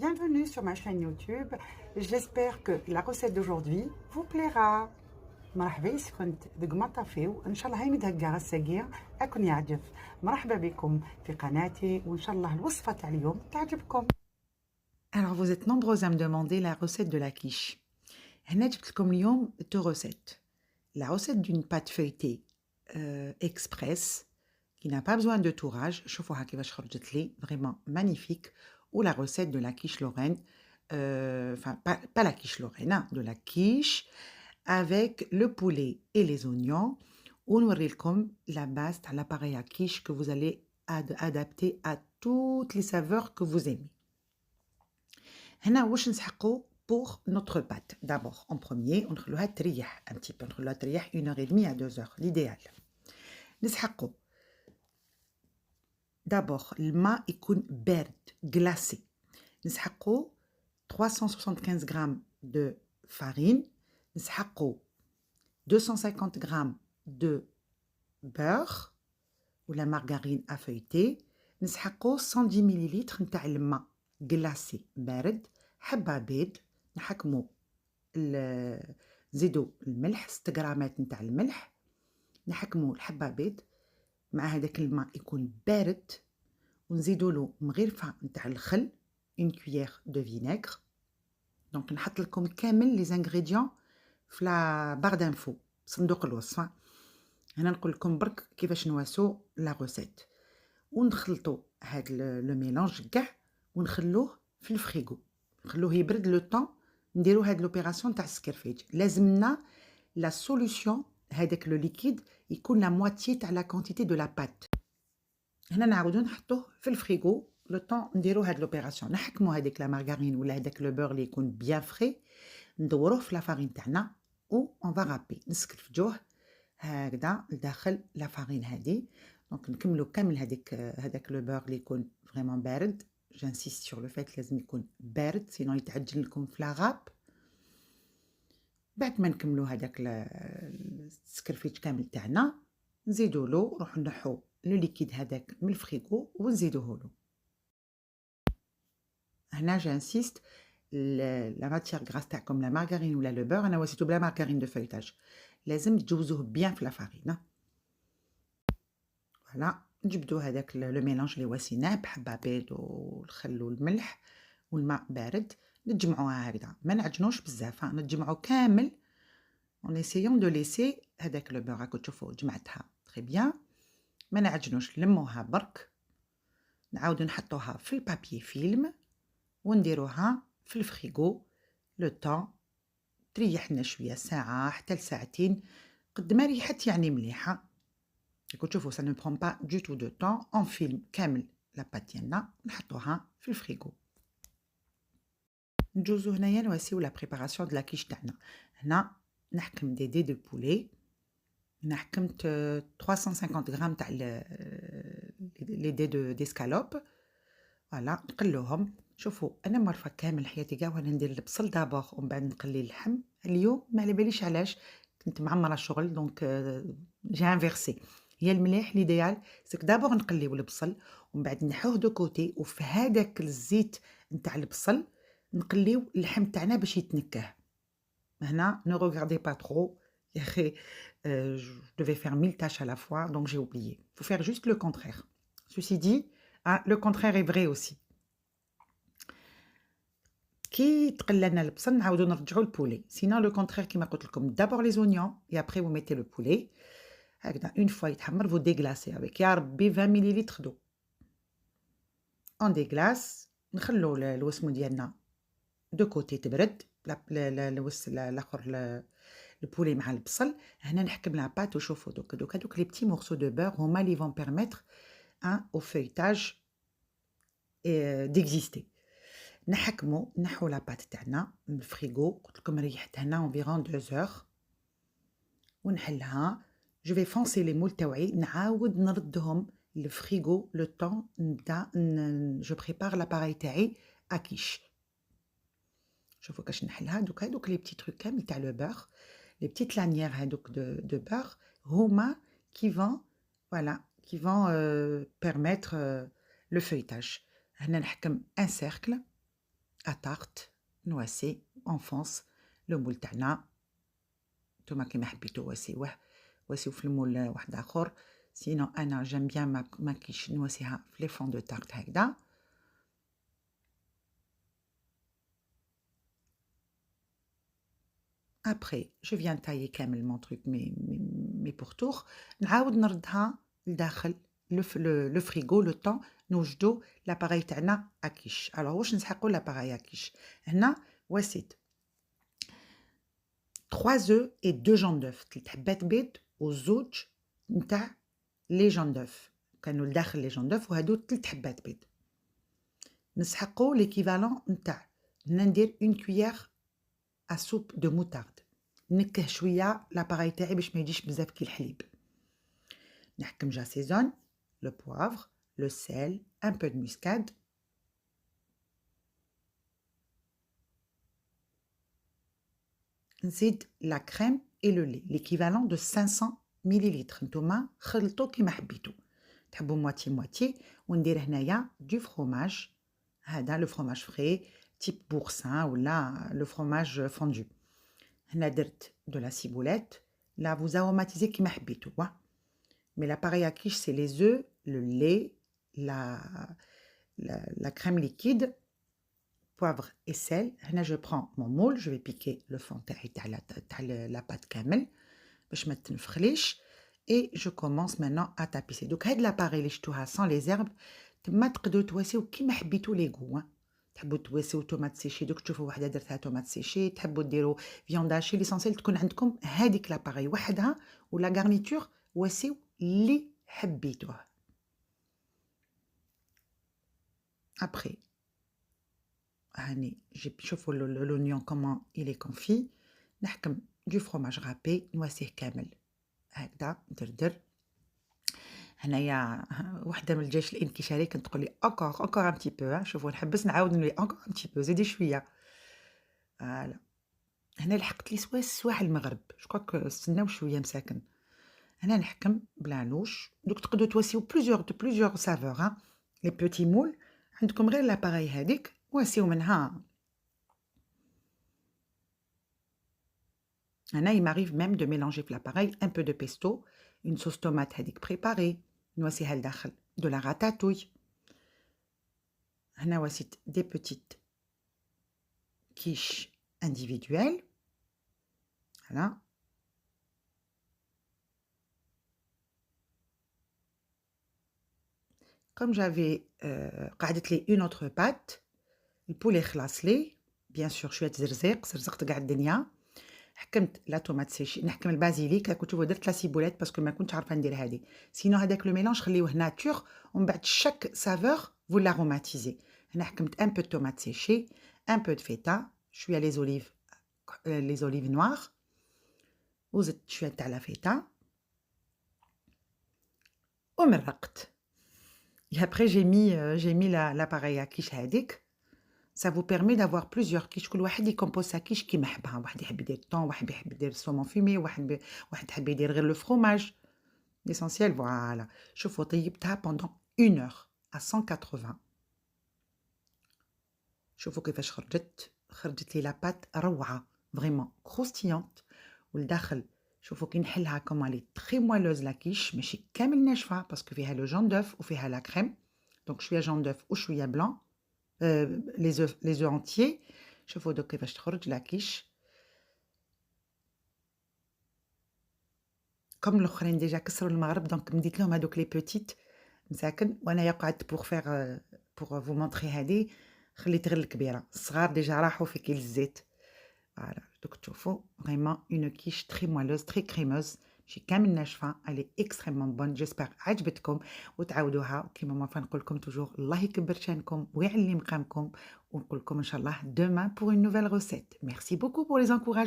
bienvenue sur ma chaîne YouTube. J'espère que la recette d'aujourd'hui vous plaira. مرحبا كنت ذق ما طافيو ان شاء الله هاي مدهقة الساقية اكون يعجب. مرحبا بكم في قناتي وان شاء الله الوصفة تاع اليوم تعجبكم. Alors vous êtes nombreux à me demander la recette de la quiche. هنا جبت لكم اليوم deux recettes. La recette d'une pâte feuilletée express qui n'a pas besoin de tourage. شوفوها كيفاش خرجت لي vraiment magnifique. Ou la recette de la quiche Lorraine, enfin pas la quiche Lorraine, hein, de la quiche avec le poulet et les oignons. Ou nous comme la base de l'appareil à quiche que vous allez adapter à toutes les saveurs que vous aimez. هنا واش نسحقوا pour notre pâte. D'abord, en premier, on نخلوها تريح un petit peu, نخلوها تريح 1h30 à 2h, l'idéal. نسحقوا d'abord الماء يكون بارد glacé. نسحقوا 375 g de farine. نسحقوا 250 g de beurre ou la margarine à feuilleter. نسحقوا 110 ml نتاع الماء glacé بارد. حبة بيض. نحكموا نزيدوا الملح 6 غرامات نتاع الملح. نحكموا الحبة بيض مع هذاك الماء يكون بارد ونزيدوا له مغرفة نتاع الخل une cuillère de vinaigre. دونك نحط لكم كامل لي زانغريديون في لا بار دانفو صندوق الوصفة. هنا نقول لكم برك كيفاش نواسو لا روسيت ونخلطوا هاد لو ميلانج كاع ونخلوه في الفريغو، نخلوه يبرد لو طون نديرو هاد لوبيراسيون تاع السكرفيج. لازمنا لا سوليوشن هذاك لو ليكيد يكون لا مواتيي تاع لا كونتيتي دو لا بات. هنا نعاودو نحطوه في الفريغو لو طون نديرو هاد لوبيراسيون. نحكمو هذيك لا مارغارين ولا هذاك لو بور اللي يكون بيان فري، ندوروه في لا فارين تاعنا و اون فا رابي نسكرفجوه هكذا لداخل لا فارين هادي. دونك نكملو كامل هذاك لو بور اللي يكون فريمون بارد. جانسيست سور لو فات لازم يكون بارد سينو يتعجن لكم في لا غاب. بعد ما نكملو هذاك السكرفيج كامل تاعنا نزيدو له نروحو نحو لو ليكيد هذاك من الفريغو ونزيدوه له. هنا جانسيست لا ماتيير غراس تاعكم لا مارغارين ولا لو بور. انا واسيتو بلا مارغارين دو فeuilletage. لازم تجوزوه بيان في لا فارين. فوالا نجبدو هذاك لو ميلانج اللي واسيناه بحبه بيض والخل والملح والماء بارد. نجمعوها هكذا ما نعجنوش بزاف، نجمعو كامل اون اسيون دو ليسي هذاك لو بور. راكو تشوفوا جمعتها تري بيان، ما نعجنوش نلموها برك. نعاودو نحطوها في البابي فيلم ونديروها في الفريغو لو طون تريحنا شويه ساعه حتى لساعتين قد ما ريحت يعني مليحه. راكو تشوفوا سا نو برون با دو تو دو طون. اون فيلم كامل لا بات ديالنا نحطوها في الفريغو. نجوزو هنايا نواسيو لا بريباراسيون دو لا كيش تاعنا. هنا نحكم دي دو بولي. هنا حكمت 350 غرام تاع لي دي دو سكالوب. فوالا نقلوهم. شوفوا انا معرفه كامل حياتي كاع وانا ندير البصل دابور ومن بعد نقلي اللحم. اليوم ما على باليش علاش كنت معمره الشغل دونك جي انفيرسي. هي المليح ليديال سك دابور نقليو البصل ومن بعد نحوه دو كوتي وفي هذاك الزيت نتاع البصل نقليو اللحم تاعنا باش يتنكه. هنا ne regardez pas trop يا اخي je devais faire 1000 tâches à la fois donc j'ai oublié. Faut faire juste le contraire. Ceci dit, hein, le contraire est vrai aussi. كي تقلى لنا البصل نعاودو نرجعو البولي. سينو لو كونترير كيما قلت لكم دابور لي زونيون اي ابري vous mettez le poulet هكذا اون فوا يتحمر vous déglacez avec يا ربي 20 مليلتر دو. اون ديغلاس نخلو الوسمو ديالنا دو كوتي تبرد الوس الاخر البولي مع البصل. هنا نحكم لا بات وشوفوا دوك لي بتي مورسو دو بور هما لي فون بيرميتر او فeuilletage ديكزيستي. نحكمو نحو لا بات تاعنا من الفريغو. قلت لكم ريحت هنا انفيرون 2 heures ونحلها. جو في فونسي لي مول تاوعي نعاود نردهم للفريغو لو طون نبدا جو بريبار لاباري تاعي اكيش. شوفوا كاش نحلها. هادوك لي بتي تروك كامل تاع لو بور لي بتيت لانيير هادوك دو بور هما كي فون فوالا كي فون بيرميتر لو فeuilletage. هنا نحكم ان سيركل à tarte noisée en France le moule تاعنا نتوما كيما حبيتو واسيوه في المول واحد اخر سينو انا جيم بيان ما كيش نواسيها في لي فون دو تارت هكذا. Après, je viens tailler كامل mon truc, mes pourtours. نعاود نردها لداخل le frigo le temps نوجدو l'appareil تاعنا à quiche. Alors واش نسحقو l'appareil à quiche؟ هنا واسيت 3 œufs et 2 jaunes d'œufs. 3 حبات بيض وزوج نتاع لي جون دوف كانوا لداخل لي جون دوف وهادو 3 حبات بيض. نسحقو ليكيفالون نتاع هنا ندير 1 cuillère à soupe de moutarde. نكه شويه لاباراي تاعي باش ما يجيش بزاف كي الحليب. نحكم j'assaisonne le poivre, le sel, un peu de muscade. نزيد la crème et le lait, l'équivalent de 500 millilitres. نتوما خلطوا كيما حبيتوا. تحبوا مواتي مواتي وندير هنايا du fromage. هذا le fromage frais type boursin ولا le fromage fondu. هنا درت de la ciboulette. Là vous aromatisez كيما حبيتوا. Mais l'appareil à quiche c'est les œufs, le lait, la crème liquide, poivre et sel. هنا je prends mon moule, je vais piquer le fond تاع la pâte كامل باش ما تنفخليش et je commence maintenant à tapisser. Donc هاد l'appareil اللي شفتوها sans les herbes تما تقدروا تواسيو كيما حبيتوا لي غو. تحبوا تواسيو تومات سيشي دوك تشوفوا وحده درتها تومات سيشي، تحبوا ديروا فيوند هاشي، ليسونسيال تكون عندكم هذيك لاباغي وحدها ولا غارنيتور واسيو اللي حبيتوه. ابري هاني جيب شوفوا لونيون كومون il est confit. نحكم دو فروماج رابي نواسيه كامل هكذا ندردر. هنايا وحده من الجيش الانكشاري كنت تقول لي encore un petit peu. شوفوا نحبس نعاود نولي encore un petit peu زيدي شويه. فوالا هنا لحقت لي سواح المغرب جو كروك استناو شويه مساكن. هنا نحكم بلانوش. دوك تقدروا تواسيو بلوزيور سافور. لي بوتي مول عندكم غير لاباراي هذيك واسيو منها. هنا il m'arrive même de mélanger في l'appareil un peu de pesto, une sauce tomate هذيك préparée نواسيها لداخل de la ratatouille. هنا واسيت des petites quiches individuelles. Voilà. Comme j'avais قعدت لي une autre pâte, البولي خلاص لي بيان سور شويه زرزيق زرزقت كاع الدنيا. حكمت لا طوماط سيشي، نحكم البازيليك. كنت تشوفوا درت لا سيبوليت باسكو ما كنتش عارفه ندير هذه. سينو هذاك لو ميلونج خليوه ناتور ومن بعد شاك سافور فو لاروماتيزي. هنا حكمت ان بو دو طوماط سيشي، ان بو دو فيتا، شويه لي زوليف نوار وزدت شويه تاع لا فيتا ومرقت. Et après j'ai mis l'appareil à quiche هذيك. Ça vous permet d'avoir plusieurs quiches. كل واحد يكمبوز sa quiche كيما حبها. واحد يحب يدير طون، واحد يحب يدير السومون فيمي، واحد يحب يدير غير لو فروماج. L'essentiel voilà. شوفوا طيبتها pendant 1 heure à 180. شوفوا كيفاش خرجت لي لاباط روعه فريمون كروستيونت. والداخل شوفوا كي نحلها كومون لي تري موالوز لا كيش ماشي كامل ناشفه باسكو فيها لو جون دوف وفيها لا كريم. دونك شويه جون دوف وشويه بلان. les œufs entiers. شوفوا دوك كيفاش تخرج لا كيش كوم الاخرين ديجا كسروا المغرب. دونك مديت لهم هذوك لي بوتيت مساكن وانا قعدت بور فيغ بور فو مونطري هذه خليت غير الكبيره. الصغار ديجا راحوا في كيل الزيت. فوالا دوك تشوفوا فريمون اون كيش تري موالوز تري كريموز ماشي كامل ناشفه. الي اكستريمون بون. جيسبر عجبتكم وتعاودوها. كيما ما نقول لكم توجور الله يكبر شانكم ويعلي مقامكم ونقول لكم ان شاء الله demain pour une nouvelle recette. Merci beaucoup pour les encouragements.